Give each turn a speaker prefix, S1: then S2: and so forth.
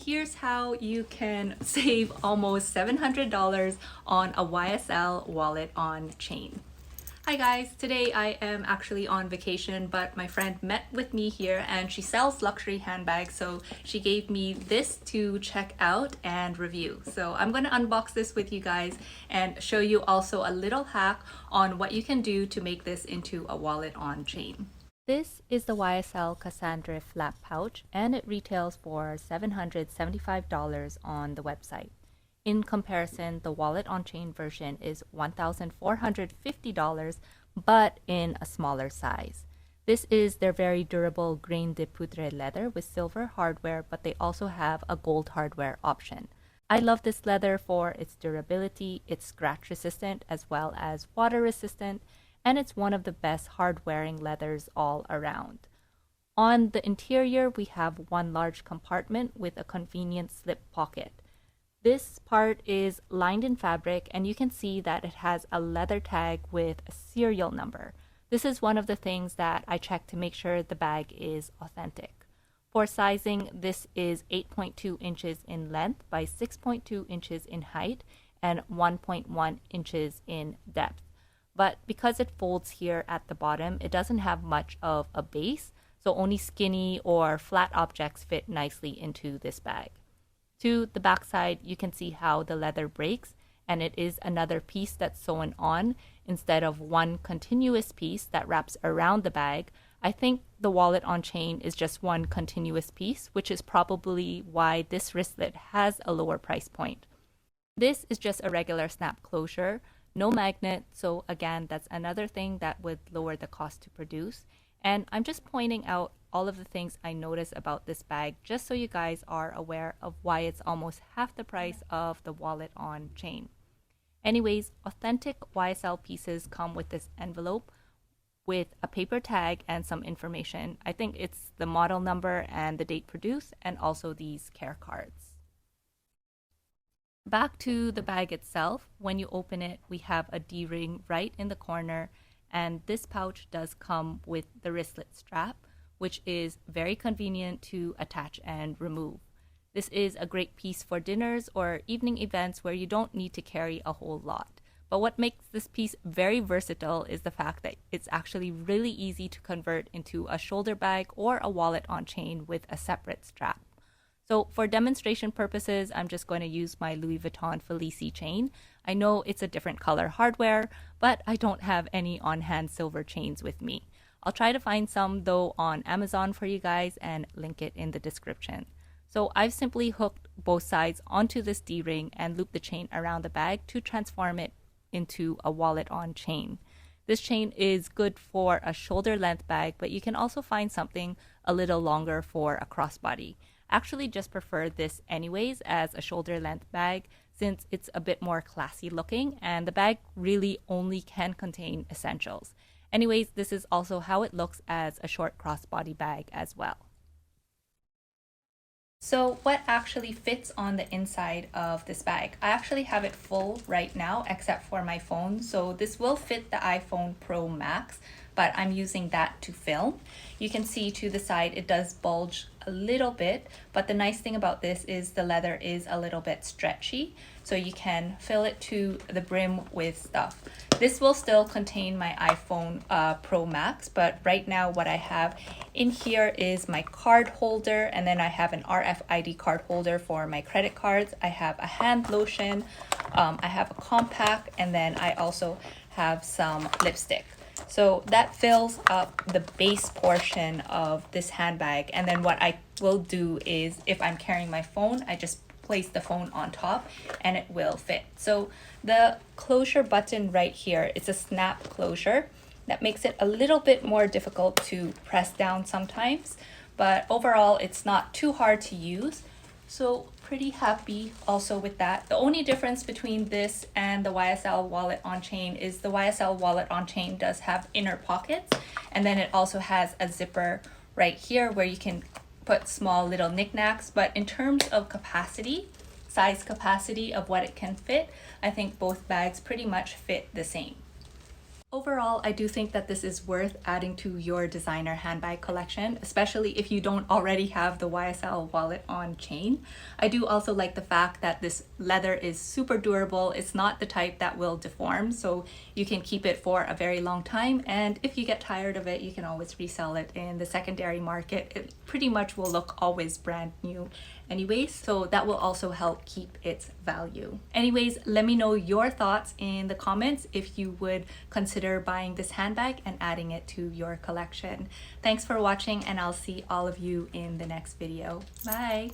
S1: here's how you can save almost $700 on a YSL wallet on chain. Hi guys, today I am actually on vacation, but my friend met with me here and she sells luxury handbags, so she gave me this to check out and review. So I'm going to unbox this with you guys and show you also a little hack on what you can do to make this into a wallet on chain. This is the YSL Cassandre flap pouch and it retails for $775 on the website. In comparison, the wallet on chain version is $1,450, but in a smaller size. This is their very durable grain de poudre leather with silver hardware, but they also have a gold hardware option. I love this leather for its durability, it's scratch resistant as well as water resistant, and it's one of the best hard wearing leathers all around. On the interior, we have one large compartment with a convenient slip pocket. This part is lined in fabric and you can see that it has a leather tag with a serial number. This is one of the things that I check to make sure the bag is authentic. For sizing, this is 8.2 inches in length by 6.2 inches in height and 1.1 inches in depth. But because it folds here at the bottom, it doesn't have much of a base, so only skinny or flat objects fit nicely into this bag. To the back side, you can see how the leather breaks, and it is another piece that's sewn on instead of one continuous piece that wraps around the bag. I think the wallet on chain is just one continuous piece, which is probably why this wristlet has a lower price point. This is just a regular snap closure, no magnet, so again, that's another thing that would lower the cost to produce. And I'm just pointing out all of the things I notice about this bag just so you guys are aware of why it's almost half the price of the wallet on chain. Anyways, authentic YSL pieces come with this envelope with a paper tag and some information. I think it's the model number and the date produced, and also these care cards. Back to the bag itself, when you open it, we have a D-ring right in the corner, and this pouch does come with the wristlet strap, which is very convenient to attach and remove. This is a great piece for dinners or evening events where you don't need to carry a whole lot. But what makes this piece very versatile is the fact that it's actually really easy to convert into a shoulder bag or a wallet on chain with a separate strap. So for demonstration purposes, I'm just going to use my Louis Vuitton Felici chain. I know it's a different color hardware, but I don't have any on-hand silver chains with me. I'll try to find some though on Amazon for you guys and link it in the description. So I've simply hooked both sides onto this D-ring and looped the chain around the bag to transform it into a wallet on chain. This chain is good for a shoulder length bag, but you can also find something a little longer for a crossbody. Actually just prefer this anyways as a shoulder length bag since it's a bit more classy looking and the bag really only can contain essentials. Anyways, this is also how it looks as a short crossbody bag as well. So what actually fits on the inside of this bag? I actually have it full right now except for my phone. So this will fit the iPhone Pro Max, but I'm using that to film. You can see to the side it does bulge a little bit, but the nice thing about this is the leather is a little bit stretchy, so you can fill it to the brim with stuff. This will still contain my iPhone Pro Max, but right now what I have in here is my card holder, and then I have an RFID card holder for my credit cards. I have a hand lotion, I have a compact, and then I also have some lipstick. So that fills up the base portion of this handbag. And then what I will do is if I'm carrying my phone, I just place the phone on top and it will fit. So the closure button right here, it's a snap closure. That makes it a little bit more difficult to press down sometimes, but overall it's not too hard to use. So pretty happy also with that. The only difference between this and the YSL wallet on chain is the YSL wallet on chain does have inner pockets, and then it also has a zipper right here where you can put small little knickknacks. But in terms of capacity, size capacity of what it can fit, I think both bags pretty much fit the same. Overall, I do think that this is worth adding to your designer handbag collection, especially if you don't already have the YSL wallet on chain. I do also like the fact that this leather is super durable. It's not the type that will deform, so you can keep it for a very long time. And if you get tired of it, you can always resell it in the secondary market. It pretty much will look always brand new anyways, so that will also help keep its value. Anyways, let me know your thoughts in the comments if you would consider buying this handbag and adding it to your collection. Thanks for watching, and I'll see all of you in the next video. Bye!